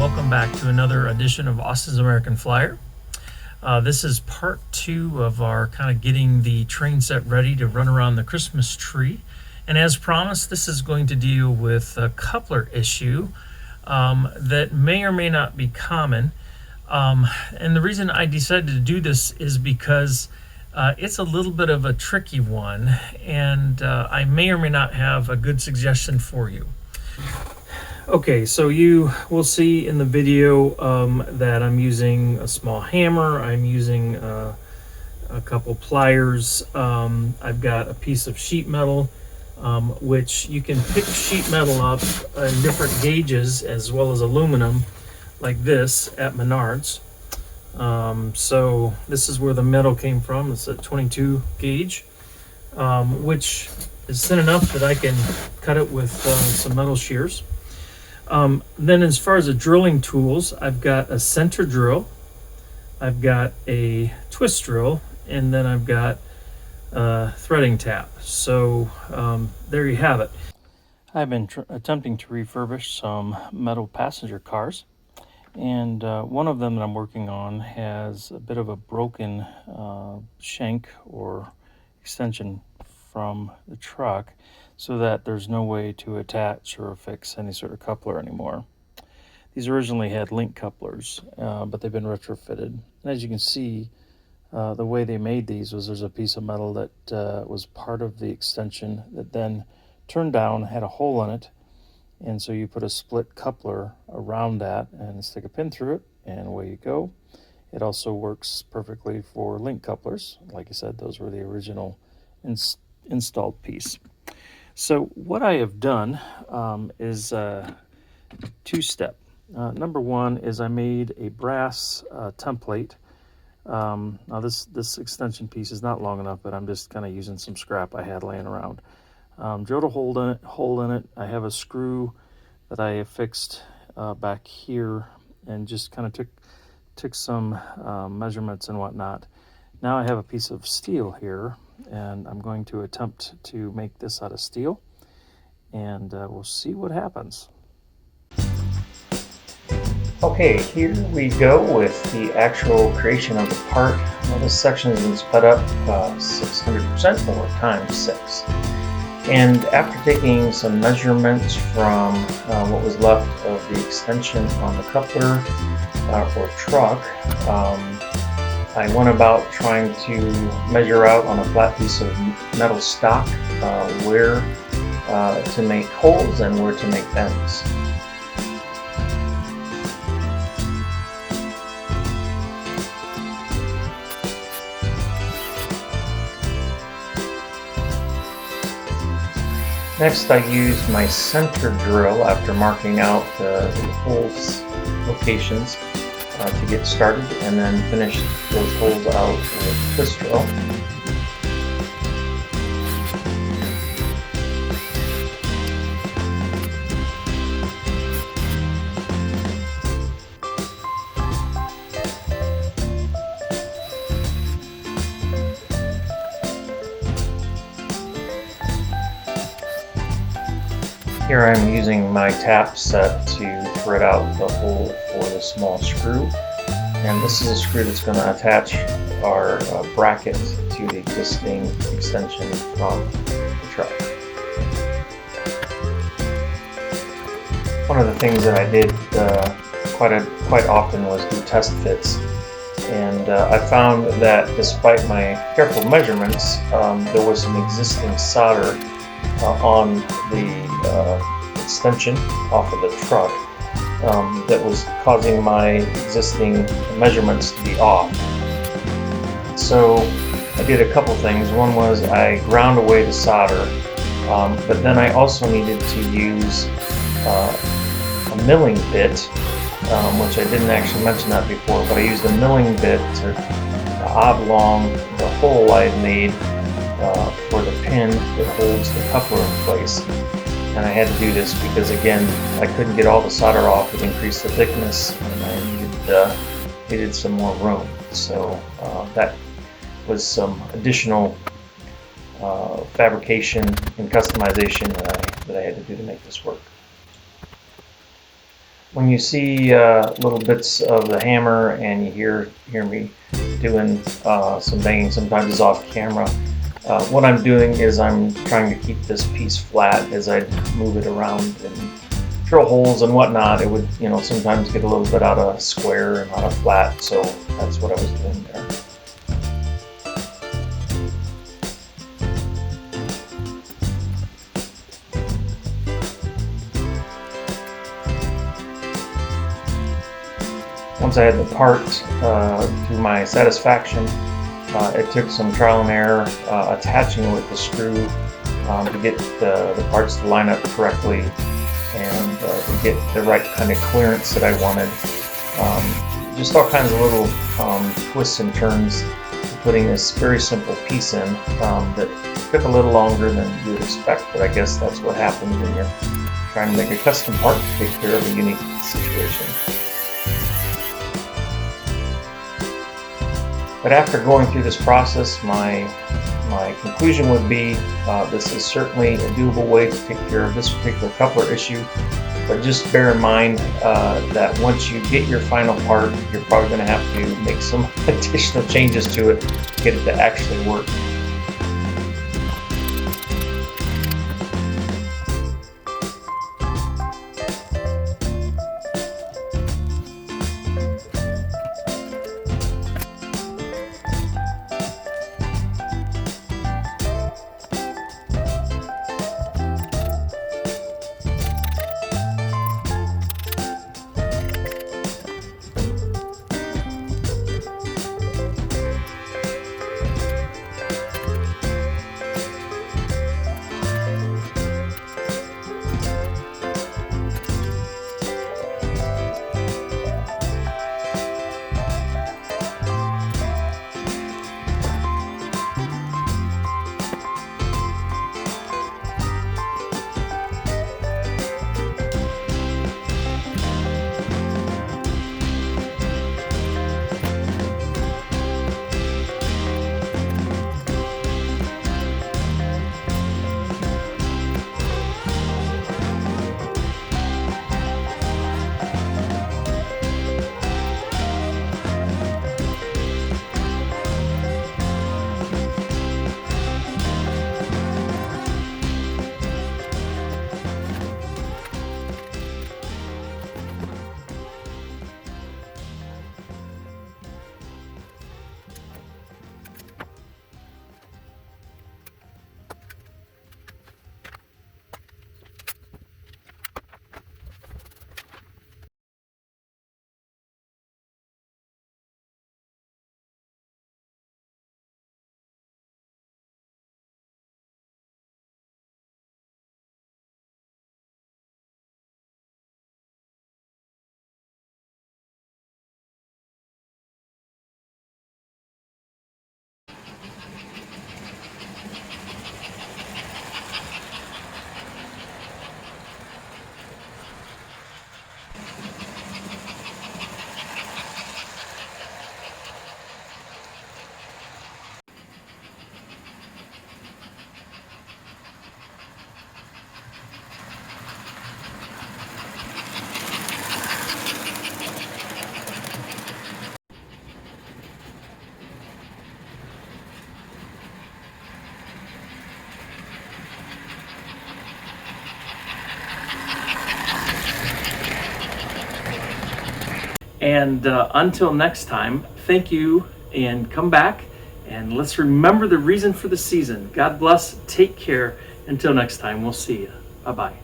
welcome back to another edition of Austin's American Flyer. This is part 2 of our kind of getting the train set ready to run around the Christmas tree. And as promised, this is going to deal with a coupler issue that may or may not be common. And the reason I decided to do this is because it's a little bit of a tricky one, and I may or may not have a good suggestion for you. Okay, so you will see in the video that I'm using a small hammer. I'm using a couple pliers. I've got a piece of sheet metal, which you can pick sheet metal up in different gauges as well as aluminum, like this at Menards. So this is where the metal came from. It's a 22 gauge, which is thin enough that I can cut it with some metal shears. Then as far as the drilling tools, I've got a center drill, I've got a twist drill, and then I've got a threading tap. So there you have it. I've been attempting to refurbish some metal passenger cars, and one of them that I'm working on has a bit of a broken shank or extension from the truck, so that there's no way to attach or fix any sort of coupler anymore. These originally had link couplers, but they've been retrofitted. And as you can see, the way they made these was there's a piece of metal that was part of the extension that then turned down, had a hole in it, and so you put a split coupler around that and stick a pin through it, and away you go. It also works perfectly for link couplers. Like I said, those were the original installed piece. So what I have done is two-step. Number one is I made a brass template. Now this extension piece is not long enough, but I'm just kind of using some scrap I had laying around. Drilled a hole in it. I have a screw that I have fixed back here, and just kind of took some measurements and whatnot. Now I have a piece of steel here, and I'm going to attempt to make this out of steel, and we'll see what happens. Okay, here we go with the actual creation of the part. Well, this section has been sped up 600% or times 6. And after taking some measurements from what was left of the extension on the coupler or truck, I went about trying to measure out on a flat piece of metal stock where to make holes and where to make bends. Next, I used my center drill after marking out the holes locations to get started, and then finish those holes out with twist drill. Here I'm using my tap set to thread out the hole for the small screw, and this is a screw that's going to attach our bracket to the existing extension from the truck. One of the things that I did quite often was do test fits, and I found that despite my careful measurements, there was some existing solder on the extension off of the truck that was causing my existing measurements to be off. So I did a couple things. One was I ground away the solder, but then I also needed to use a milling bit, which I didn't actually mention that before, but I used a milling bit to oblong the hole I had made for the pin that holds the coupler in place. And I had to do this because, again, I couldn't get all the solder off. It increased the thickness, and I needed some more room. So that was some additional fabrication and customization that I had to do to make this work. When you see little bits of the hammer and you hear me doing some banging, sometimes it's off camera. What I'm doing is I'm trying to keep this piece flat as I move it around and drill holes and whatnot. It would, sometimes get a little bit out of square and out of flat, so that's what I was doing there. Once I had the part to my satisfaction, it took some trial and error attaching with the screw to get the parts to line up correctly and to get the right kind of clearance that I wanted. Just all kinds of little twists and turns to putting this very simple piece in that took a little longer than you would expect, but I guess that's what happens when you're trying to make a custom part to take care of a unique situation. But after going through this process, my conclusion would be this is certainly a doable way to take care of this particular coupler issue. But just bear in mind that once you get your final part, you're probably going to have to make some additional changes to it to get it to actually work. And until next time, thank you, and come back and let's remember the reason for the season. God bless. Take care. Until next time, we'll see you. Bye-bye.